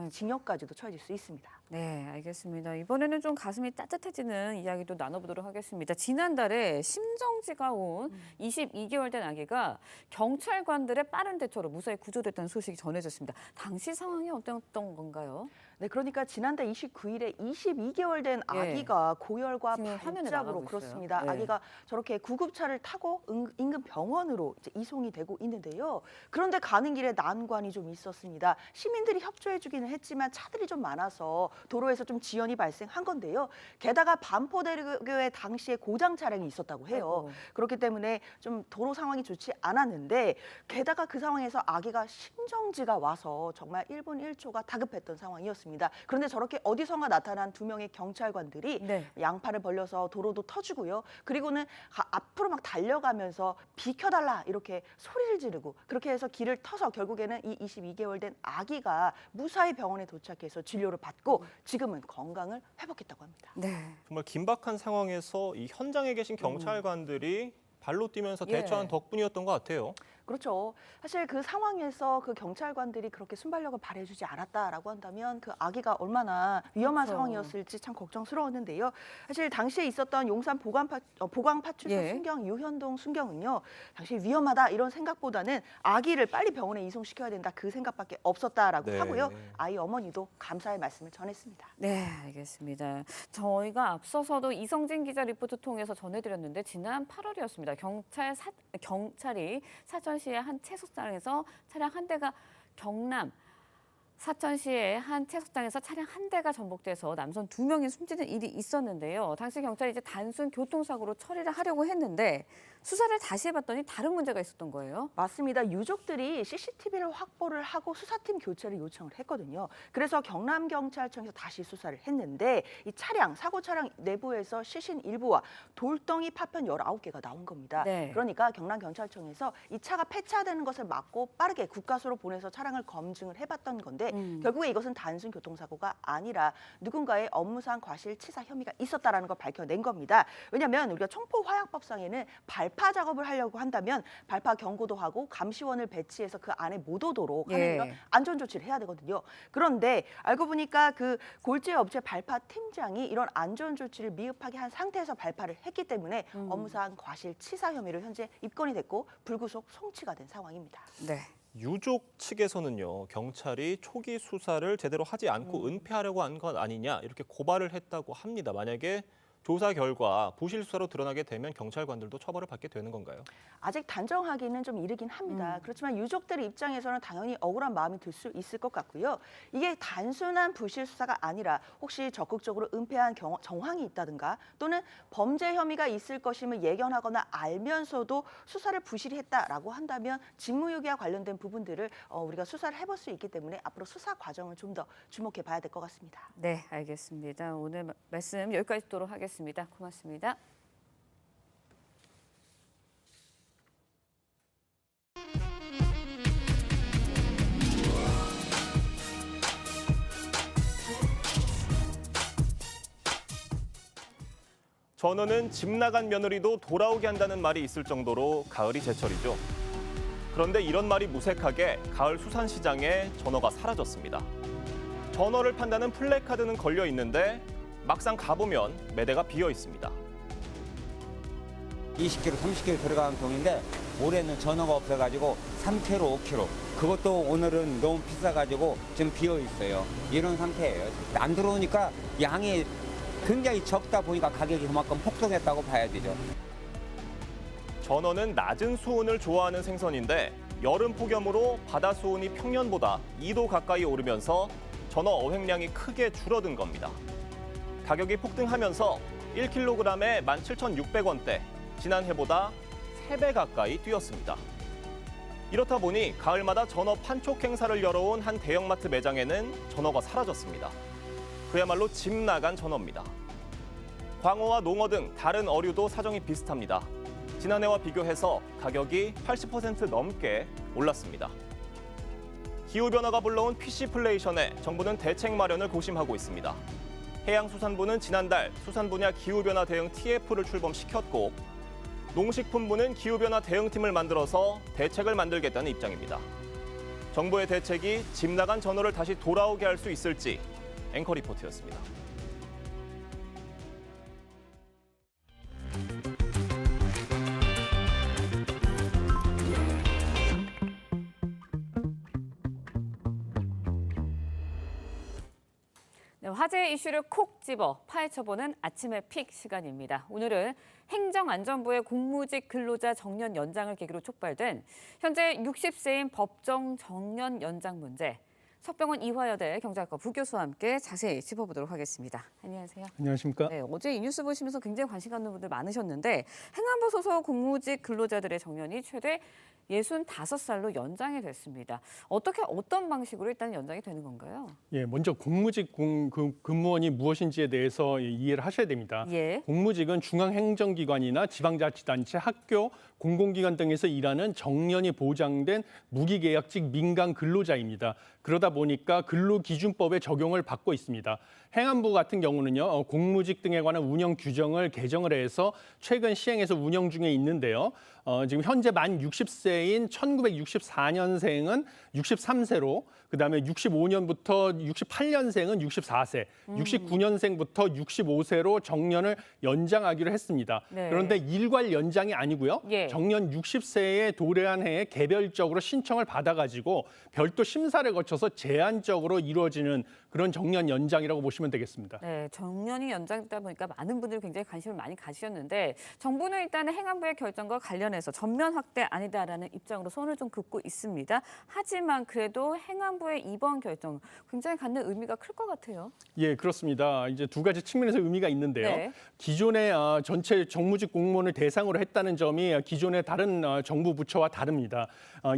징역까지도 처해질 수 있습니다. 네, 알겠습니다. 이번에는 좀 가슴이 따뜻해지는 이야기도 나눠보도록 하겠습니다. 지난달에 심정지가 온 22개월 된 아기가 경찰관들의 빠른 대처로 무사히 구조됐다는 소식이 전해졌습니다. 당시 상황이 어땠던 건가요? 네, 그러니까 지난달 29일에 22개월 된 예. 아기가 고열과 지금 화면에 발작으로 나가고 그렇습니다. 있어요. 네. 아기가 저렇게 구급차를 타고 인근 병원으로 이제 이송이 되고 있는데요. 그런데 가는 길에 난관이 좀 있었습니다. 시민들이 협조해주기는 했지만 차들이 좀 많아서 도로에서 좀 지연이 발생한 건데요. 게다가 반포대교에 당시에 고장 차량이 있었다고 해요. 아이고. 그렇기 때문에 좀 도로 상황이 좋지 않았는데 게다가 그 상황에서 아기가 심정지가 와서 정말 1분 1초가 다급했던 상황이었습니다. 그런데 저렇게 어디선가 나타난 2명의 경찰관들이 네. 양팔을 벌려서 도로도 터주고요. 그리고는 앞으로 막 달려가면서 비켜달라 이렇게 소리를 지르고 그렇게 해서 길을 터서 결국에는 이 22개월 된 아기가 무사히 병원에 도착해서 진료를 받고 지금은 건강을 회복했다고 합니다. 네. 정말 긴박한 상황에서 이 현장에 계신 경찰관들이 발로 뛰면서 예. 대처한 덕분이었던 것 같아요. 그렇죠. 사실 그 상황에서 그 경찰관들이 그렇게 순발력을 발휘해주지 않았다라고 한다면 그 아기가 얼마나 위험한 그렇죠. 상황이었을지 참 걱정스러웠는데요. 사실 당시에 있었던 용산 보강파출소 예. 순경 유현동 순경은요. 당시 위험하다 이런 생각보다는 아기를 빨리 병원에 이송시켜야 된다 그 생각밖에 없었다라고 네. 하고요. 아이 어머니도 감사의 말씀을 전했습니다. 네, 알겠습니다. 저희가 앞서서도 이성진 기자 리포트 통해서 전해드렸는데 지난 8월이었습니다. 경찰이 사천시의 한 채석장에서 차량 한 대가 경남 사천시의 한 채석장에서 차량 한 대가 전복돼서 남성 2명이 숨지는 일이 있었는데요. 당시 경찰이 이제 단순 교통사고로 처리를 하려고 했는데 수사를 다시 해봤더니 다른 문제가 있었던 거예요. 맞습니다. 유족들이 CCTV를 확보를 하고 수사팀 교체를 요청을 했거든요. 그래서 경남경찰청에서 다시 수사를 했는데 이 사고 차량 내부에서 시신 일부와 돌덩이 파편 19개가 나온 겁니다. 네. 그러니까 경남경찰청에서 이 차가 폐차되는 것을 막고 빠르게 국가수로 보내서 차량을 검증을 해봤던 건데 결국에 이것은 단순 교통사고가 아니라 누군가의 업무상 과실치사 혐의가 있었다라는 걸 밝혀낸 겁니다. 왜냐하면 우리가 총포화약법상에는 발파 작업을 하려고 한다면 발파 경고도 하고 감시원을 배치해서 그 안에 못 오도록 하는 예. 이런 안전 조치를 해야 되거든요. 그런데 알고 보니까 그 골재 업체 발파 팀장이 이런 안전 조치를 미흡하게 한 상태에서 발파를 했기 때문에 업무상 과실치사 혐의로 현재 입건이 됐고 불구속 송치가 된 상황입니다. 네. 유족 측에서는요, 경찰이 초기 수사를 제대로 하지 않고 은폐하려고 한 건 아니냐 이렇게 고발을 했다고 합니다. 만약에 조사 결과 부실 수사로 드러나게 되면 경찰관들도 처벌을 받게 되는 건가요? 아직 단정하기는 좀 이르긴 합니다. 그렇지만 유족들의 입장에서는 당연히 억울한 마음이 들 수 있을 것 같고요. 이게 단순한 부실 수사가 아니라 혹시 적극적으로 은폐한 정황이 있다든가 또는 범죄 혐의가 있을 것임을 예견하거나 알면서도 수사를 부실히 했다라고 한다면 직무유기와 관련된 부분들을 우리가 수사를 해볼 수 있기 때문에 앞으로 수사 과정을 좀 더 주목해 봐야 될 것 같습니다. 네, 알겠습니다. 오늘 말씀 여기까지 듣도록 하겠습니다. 고맙습니다. 전어는 집 나간 며느리도 돌아오게 한다는 말이 있을 정도로 가을이 제철이죠. 그런데 이런 말이 무색하게 가을 수산시장에 전어가 사라졌습니다. 전어를 판다는 플래카드는 걸려 있는데 막상 가보면 매대가 비어 있습니다. 20kg, 30kg 들어가는 통인데 올해는 전어가 없어가지고 3kg, 5kg. 그것도 오늘은 너무 비싸가지고 지금 비어 있어요. 이런 상태예요. 안 들어오니까 양이 굉장히 적다 보니까 가격이 그만큼 폭등했다고 봐야 되죠. 전어는 낮은 수온을 좋아하는 생선인데 여름 폭염으로 바다 수온이 평년보다 2도 가까이 오르면서 전어 어획량이 크게 줄어든 겁니다. 가격이 폭등하면서 1kg에 17,600원대, 지난해보다 3배 가까이 뛰었습니다. 이렇다 보니 가을마다 전어 판촉 행사를 열어온 한 대형마트 매장에는 전어가 사라졌습니다. 그야말로 집 나간 전어입니다. 광어와 농어 등 다른 어류도 사정이 비슷합니다. 지난해와 비교해서 가격이 80% 넘게 올랐습니다. 기후변화가 불러온 PC플레이션에 정부는 대책 마련을 고심하고 있습니다. 해양수산부는 지난달 수산 분야 기후변화 대응 TF를 출범시켰고 농식품부는 기후변화 대응팀을 만들어서 대책을 만들겠다는 입장입니다. 정부의 대책이 집 나간 전어를 다시 돌아오게 할 수 있을지 앵커 리포트였습니다. 네, 화제의 이슈를 콕 집어 파헤쳐보는 아침의 픽 시간입니다. 오늘은 행정안전부의 공무직 근로자 정년 연장을 계기로 촉발된 현재 60세인 법정 정년 연장 문제. 석병원 이화여대 경제학과 부교수와 함께 자세히 짚어보도록 하겠습니다. 안녕하세요. 안녕하십니까? 네, 어제 이 뉴스 보시면서 굉장히 관심 갖는 분들 많으셨는데 행안부 소속 공무직 근로자들의 정년이 최대 65살로 연장이 됐습니다. 어떤 방식으로 일단 연장이 되는 건가요? 예, 먼저 공무직 근무원이 무엇인지에 대해서 이해를 하셔야 됩니다. 예. 공무직은 중앙행정기관이나 지방자치단체, 학교, 공공기관 등에서 일하는 정년이 보장된 무기계약직 민간 근로자입니다. 그러다 보니까 근로기준법의 적용을 받고 있습니다. 행안부 같은 경우는요, 공무직 등에 관한 운영 규정을 개정을 해서 최근 시행해서 운영 중에 있는데요. 지금 현재 만 60세인 1964년생은 63세로, 그다음에 65년부터 68년생은 64세, 69년생부터 65세로 정년을 연장하기로 했습니다. 네. 그런데 일괄 연장이 아니고요. 예. 정년 60세에 도래한 해에 개별적으로 신청을 받아가지고 별도 심사를 거쳐서 제한적으로 이루어지는 그런 정년 연장이라고 보시면 되겠습니다. 네, 정년이 연장되다 보니까 많은 분들이 굉장히 관심을 많이 가지셨는데 정부는 일단 행안부의 결정과 관련해서 전면 확대 아니다라는 입장으로 손을 좀 긋고 있습니다. 하지만 그래도 행안부의 이번 결정 굉장히 갖는 의미가 클 것 같아요. 예, 그렇습니다. 이제 두 가지 측면에서 의미가 있는데요. 네. 기존의 전체 정무직 공무원을 대상으로 했다는 점이 기존의 다른 정부 부처와 다릅니다.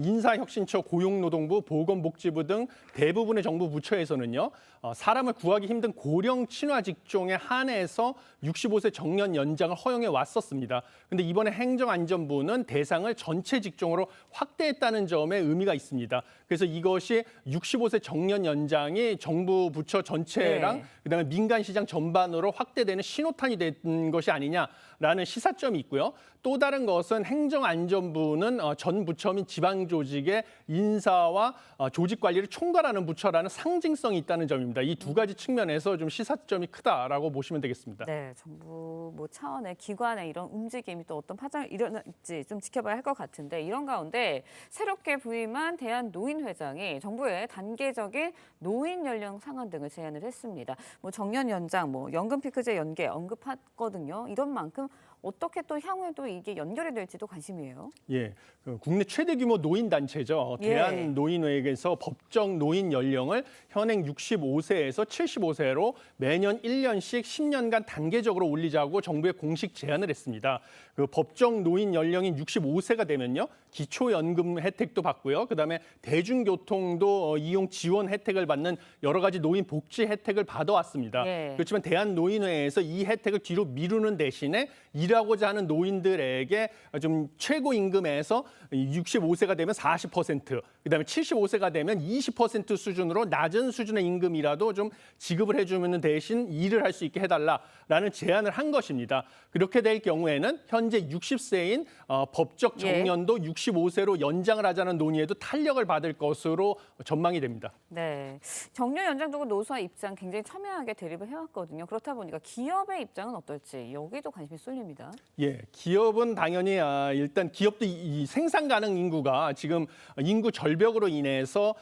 인사혁신처, 고용노동부, 보건복지부 등 대부분의 정부 부처에서는요. 사람을 구하기 힘든 고령 친화 직종에 한해서 65세 정년 연장을 허용해 왔었습니다. 그런데 이번에 행정안전부는 대상을 전체 직종으로 확대했다는 점에 의미가 있습니다. 그래서 이것이 65세 정년 연장이 정부 부처 전체랑 그다음에 민간 시장 전반으로 확대되는 신호탄이 된 것이 아니냐 된다라는 시사점이 있고요. 또 다른 것은 행정안전부는 전 부처 및 지방조직의 인사와 조직 관리를 총괄하는 부처라는 상징성이 있다는 점입니다. 이 두 가지 측면에서 좀 시사점이 크다라고 보시면 되겠습니다. 네, 정부 뭐 차원의 기관의 이런 움직임이 또 어떤 파장을 일어날지 좀 지켜봐야 할 것 같은데 이런 가운데 새롭게 부임한 대한노인회장이 정부의 단계적인 노인 연령 상한 등을 제안을 했습니다. 뭐 정년 연장, 뭐 연금 피크제 연계 언급했거든요. 이런 만큼 어떻게 또 향후에도 이게 연결이 될지도 관심이에요. 예, 국내 최대 규모 노인 단체죠. 예. 대한노인회에서 법정 노인 연령을 현행 65세에서 75세로 매년 1년씩 10년간 단계적으로 올리자고 정부에 공식 제안을 했습니다. 그 법정 노인 연령인 65세가 되면요, 기초연금 혜택도 받고요. 그다음에 대중교통도 이용 지원 혜택을 받는 여러 가지 노인 복지 혜택을 받아왔습니다. 예. 그렇지만 대한노인회에서 이 혜택을 뒤로 미루는 대신에 일하고자 하는 노인들에게 좀 최고임금에서 65세가 되면 40%, 그다음에 75세가 되면 20% 수준으로 낮은 수준의 임금이라도 좀 지급을 해주면 대신 일을 할 수 있게 해달라라는 제안을 한 것입니다. 그렇게 될 경우에는 현재 60세인 법적 정년도 65세로 연장을 하자는 논의에도 탄력을 받을 것으로 전망이 됩니다. 네, 정년 연장 두고 노사 입장 굉장히 첨예하게 대립을 해왔거든요. 그렇다 보니까 기업의 입장은 어떨지 여기도 관심이 쏠립니다. 예, 기업은 당연히 일단 기업도 이 생산 가능 인구가 지금 인구 절벽으로 인해서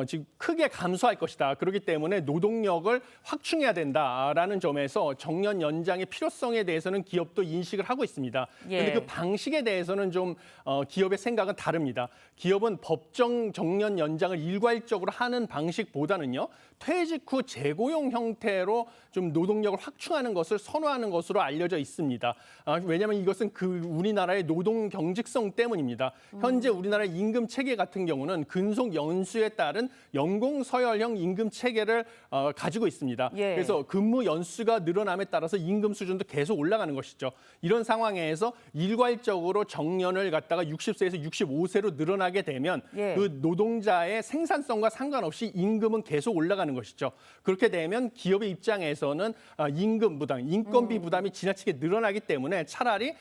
지금 크게 감소할 것이다. 그렇기 때문에 노동력을 확충해야 된다라는 점에서 정년 연장의 필요성에 대해서는 기업도 인식을 하고 있습니다. 그런데 그 방식에 대해서는 좀 기업의 생각은 다릅니다. 기업은 법정 정년 연장을 일괄적으로 하는 방식보다는요, 퇴직 후 재고용 형태로 좀 노동력을 확충하는 것을 선호하는 것으로 알려져 있습니다. 왜냐하면 이것은 우리나라의 노동 경직성 때문입니다. 현재 우리나라 임금 체계 같은 경우는 근속 연수에 따른 연공 서열형 임금 체계를 가지고 있습니다. 예. 그래서 근무 연수가 늘어남에 따라서 임금 수준도 계속 올라가는 것이죠. 이런 상황에서 일괄적으로 정년을 갖다가 60세에서 65세로 늘어나게 되면 그 노동자의 생산성과 상관없이 임금은 계속 올라가는 것이죠. 그렇게 되면 기업의 입장에서는 임금 부담, 인건비 부담이 지나치게 늘어나기 때문에 차라리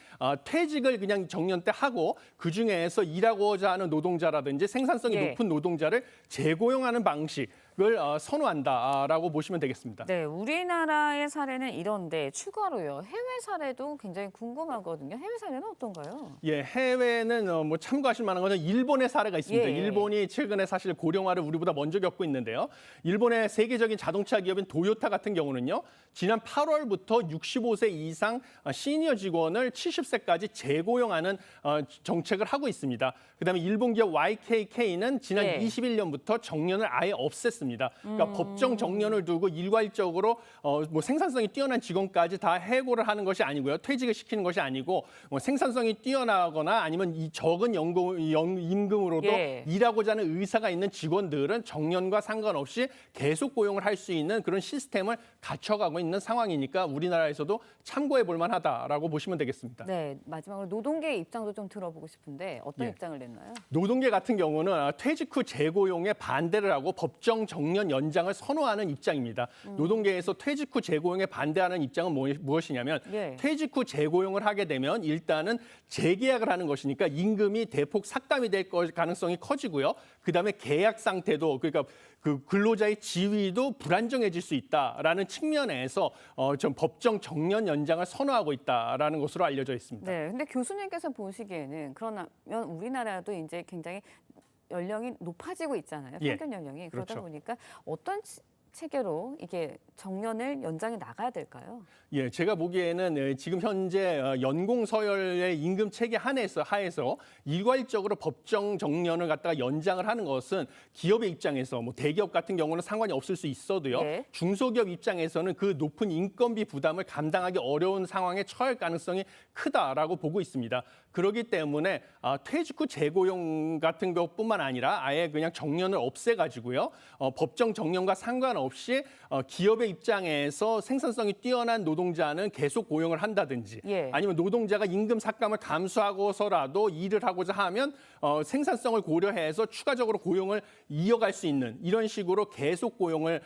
퇴직을 그냥 정년 때 하고 그중에서 일하고자 하는 노동자라든지 생산성이 높은 노동자를 재고용하는 방식을 선호한다라고 보시면 되겠습니다. 네, 우리나라의 사례는 이런데 추가로요, 해외 사례도 굉장히 궁금하거든요. 해외 사례는 어떤가요? 예, 해외는 뭐 참고하실 만한 것은 일본의 사례가 있습니다. 예. 일본이 최근에 사실 고령화를 우리보다 먼저 겪고 있는데요. 일본의 세계적인 자동차 기업인 도요타 같은 경우는요, 지난 8월부터 65세 이상 시니어 직원을 70세까지 재고용하는 정책을 하고 있습니다. 그다음에 일본 기업 YKK는 지난 21년부터 정년을 아예 없앴습니다. 그러니까 법정 정년을 두고 일괄적으로 뭐 생산성이 뛰어난 직원까지 다 해고를 하는 것이 아니고요. 퇴직을 시키는 것이 아니고 뭐 생산성이 뛰어나거나 아니면 이 적은 임금으로도 일하고자 하는 의사가 있는 직원들은 정년과 상관없이 계속 고용을 할 수 있는 그런 시스템을 갖춰가고 있는 상황이니까 우리나라에서도 참고해 볼 만하다라고 보시면 되겠습니다. 네, 마지막으로 노동계의 입장도 좀 들어보고 싶은데 어떤 입장을 냈나요? 노동계 같은 경우는 퇴직 후 재고용에 반대를 하고 법정 정년 연장을 선호하는 입장입니다. 노동계에서 퇴직 후 재고용에 반대하는 입장은 무엇이냐면 퇴직 후 재고용을 하게 되면 일단은 재계약을 하는 것이니까 임금이 대폭 삭감이 될 가능성이 커지고요. 그다음에 계약 상태도 그러니까 그 근로자의 지위도 불안정해질 수 있다라는 측면에서 좀 법정 정년 연장을 선호하고 있다라는 것으로 알려져 있습니다. 네, 근데 교수님께서 보시기에는 그러면 우리나라도 이제 굉장히 연령이 높아지고 있잖아요. 평균 연령이. 그러다 그렇죠. 보니까 어떤 체계로 이게 정년을 연장해 나가야 될까요? 예, 제가 보기에는 지금 현재 연공 서열의 임금 체계 하에서 일괄적으로 법정 정년을 갖다가 연장을 하는 것은 기업의 입장에서 뭐 대기업 같은 경우는 상관이 없을 수 있어도요. 중소기업 입장에서는 그 높은 인건비 부담을 감당하기 어려운 상황에 처할 가능성이 크다라고 보고 있습니다. 그렇기 때문에 퇴직 후 재고용 같은 것뿐만 아니라 아예 그냥 정년을 없애가지고요. 법정 정년과 상관없이 기업의 입장에서 생산성이 뛰어난 노동자는 계속 고용을 한다든지 아니면 노동자가 임금 삭감을 감수하고서라도 일을 하고자 하면 생산성을 고려해서 추가적으로 고용을 이어갈 수 있는 이런 식으로 계속 고용을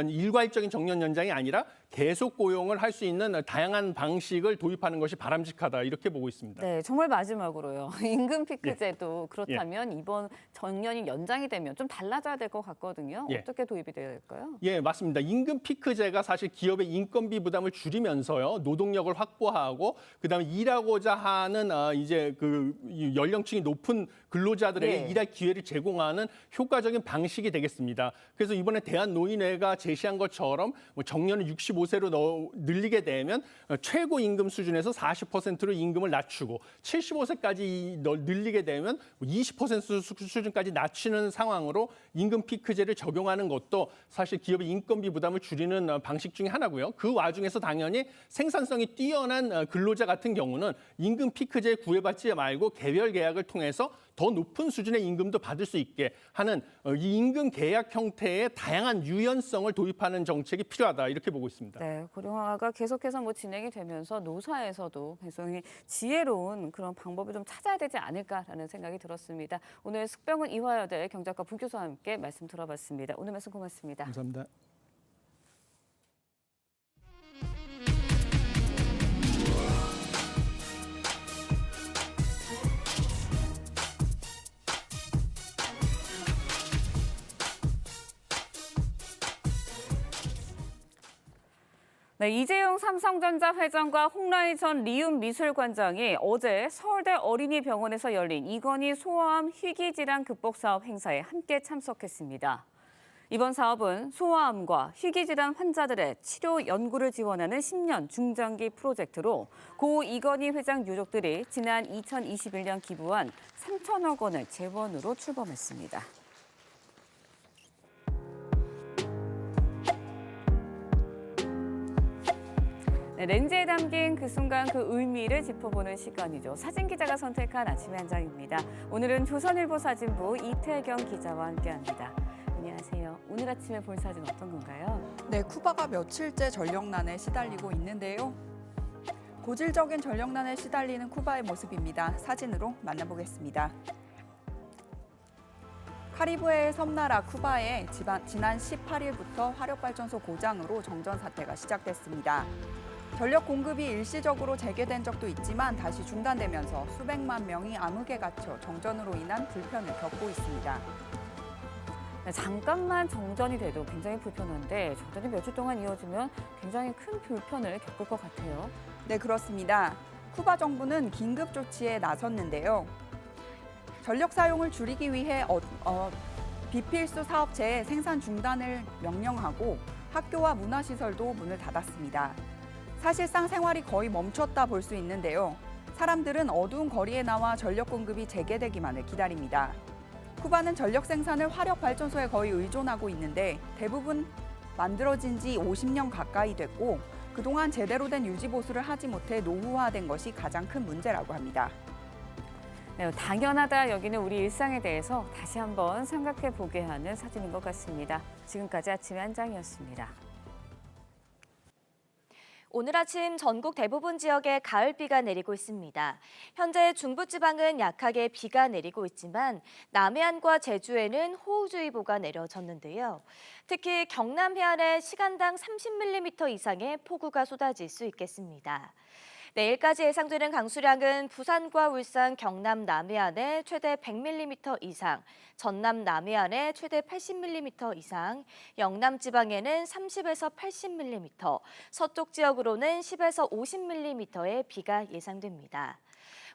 일괄적인 정년 연장이 아니라 계속 고용을 할 수 있는 다양한 방식을 도입하는 것이 바람직하다 이렇게 보고 있습니다. 네, 정말 마지막으로요. 임금 피크제도 그렇다면 이번 정년이 연장이 되면 좀 달라져야 될 것 같거든요. 어떻게 도입이 되어야 될까요? 예, 맞습니다. 임금 피크제가 사실 기업의 인건비 부담을 줄이면서요, 노동력을 확보하고 그다음에 일하고자 하는 이제 그 연령층이 높은 근로자들에게 일할 기회를 제공하는 효과적인 방식이 되겠습니다. 그래서 이번에 대한노인회가 제시한 것처럼 정년을 65세로 늘리게 되면 최고 임금 수준에서 40%로 임금을 낮추고 75세까지 늘리게 되면 20% 수준까지 낮추는 상황으로 임금 피크제를 적용하는 것도 사실 기업의 인건비 부담을 줄이는 방식 중에 하나고요. 그 와중에서 당연히 생산성이 뛰어난 근로자 같은 경우는 임금 피크제에 구애받지 말고 개별 계약을 통해서 더 높은 수준의 임금도 받을 수 있게 하는 이 임금 계약 형태의 다양한 유연성을 도입하는 정책이 필요하다 이렇게 보고 있습니다. 네, 고령화가 계속해서 진행이 되면서 노사에서도 굉장히 지혜로운 그런 방법을 좀 찾아야 되지 않을까라는 생각이 들었습니다. 오늘 숙병은 이화여대 경제학과 부교수와 함께 말씀 들어봤습니다. 오늘 말씀 고맙습니다. 감사합니다. 네, 이재용 삼성전자 회장과 홍라희 전 리움미술관장이 어제 서울대 어린이병원에서 열린 이건희 소아암 희귀질환 극복 사업 행사에 함께 참석했습니다. 이번 사업은 소아암과 희귀질환 환자들의 치료 연구를 지원하는 10년 중장기 프로젝트로 고 이건희 회장 유족들이 지난 2021년 기부한 3천억 원을 재원으로 출범했습니다. 네, 렌즈에 담긴 그 순간 그 의미를 짚어보는 시간이죠. 사진 기자가 선택한 아침의 한 장입니다. 오늘은 조선일보 사진부 이태경 기자와 함께합니다. 안녕하세요. 오늘 아침에 볼 사진 어떤 건가요? 네, 쿠바가 며칠째 전력난에 시달리고 있는데요. 고질적인 전력난에 시달리는 쿠바의 모습입니다. 사진으로 만나보겠습니다. 카리브해의 섬나라 쿠바에 지난 18일부터 화력발전소 고장으로 정전 사태가 시작됐습니다. 전력 공급이 일시적으로 재개된 적도 있지만 다시 중단되면서 수백만 명이 암흑에 갇혀 정전으로 인한 불편을 겪고 있습니다. 네, 잠깐만 정전이 돼도 굉장히 불편한데 정전이 며칠 동안 이어지면 굉장히 큰 불편을 겪을 것 같아요. 네, 그렇습니다. 쿠바 정부는 긴급 조치에 나섰는데요. 전력 사용을 줄이기 위해 비필수 사업체의 생산 중단을 명령하고 학교와 문화시설도 문을 닫았습니다. 사실상 생활이 거의 멈췄다 볼 수 있는데요. 사람들은 어두운 거리에 나와 전력 공급이 재개되기만을 기다립니다. 쿠바는 전력 생산을 화력 발전소에 거의 의존하고 있는데 대부분 만들어진 지 50년 가까이 됐고 그동안 제대로 된 유지 보수를 하지 못해 노후화된 것이 가장 큰 문제라고 합니다. 네, 당연하다 여기는 우리 일상에 대해서 다시 한번 생각해 보게 하는 사진인 것 같습니다. 지금까지 아침의 한 장이었습니다. 오늘 아침 전국 대부분 지역에 가을비가 내리고 있습니다. 현재 중부지방은 약하게 비가 내리고 있지만 남해안과 제주에는 호우주의보가 내려졌는데요. 특히 경남 해안에 시간당 30mm 이상의 폭우가 쏟아질 수 있겠습니다. 내일까지 예상되는 강수량은 부산과 울산, 경남 남해안에 최대 100mm 이상, 전남 남해안에 최대 80mm 이상, 영남 지방에는 30에서 80mm, 서쪽 지역으로는 10에서 50mm의 비가 예상됩니다.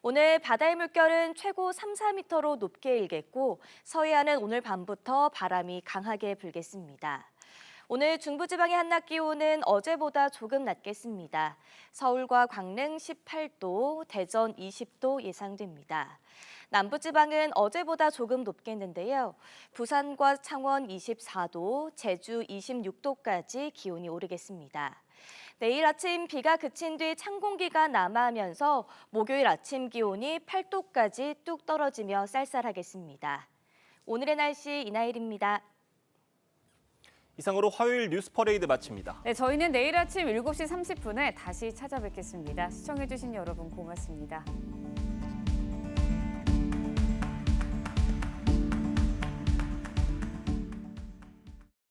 오늘 바다의 물결은 최고 3, 4m로 높게 일겠고 서해안은 오늘 밤부터 바람이 강하게 불겠습니다. 오늘 중부지방의 한낮 기온은 어제보다 조금 낮겠습니다. 서울과 광릉 18도, 대전 20도 예상됩니다. 남부지방은 어제보다 조금 높겠는데요. 부산과 창원 24도, 제주 26도까지 기온이 오르겠습니다. 내일 아침 비가 그친 뒤 찬 공기가 남하하면서 목요일 아침 기온이 8도까지 뚝 떨어지며 쌀쌀하겠습니다. 오늘의 날씨 이나일입니다. 이상으로 화요일 뉴스 퍼레이드 마칩니다. 네, 저희는 내일 아침 7시 30분에 다시 찾아뵙겠습니다. 시청해주신 여러분 고맙습니다.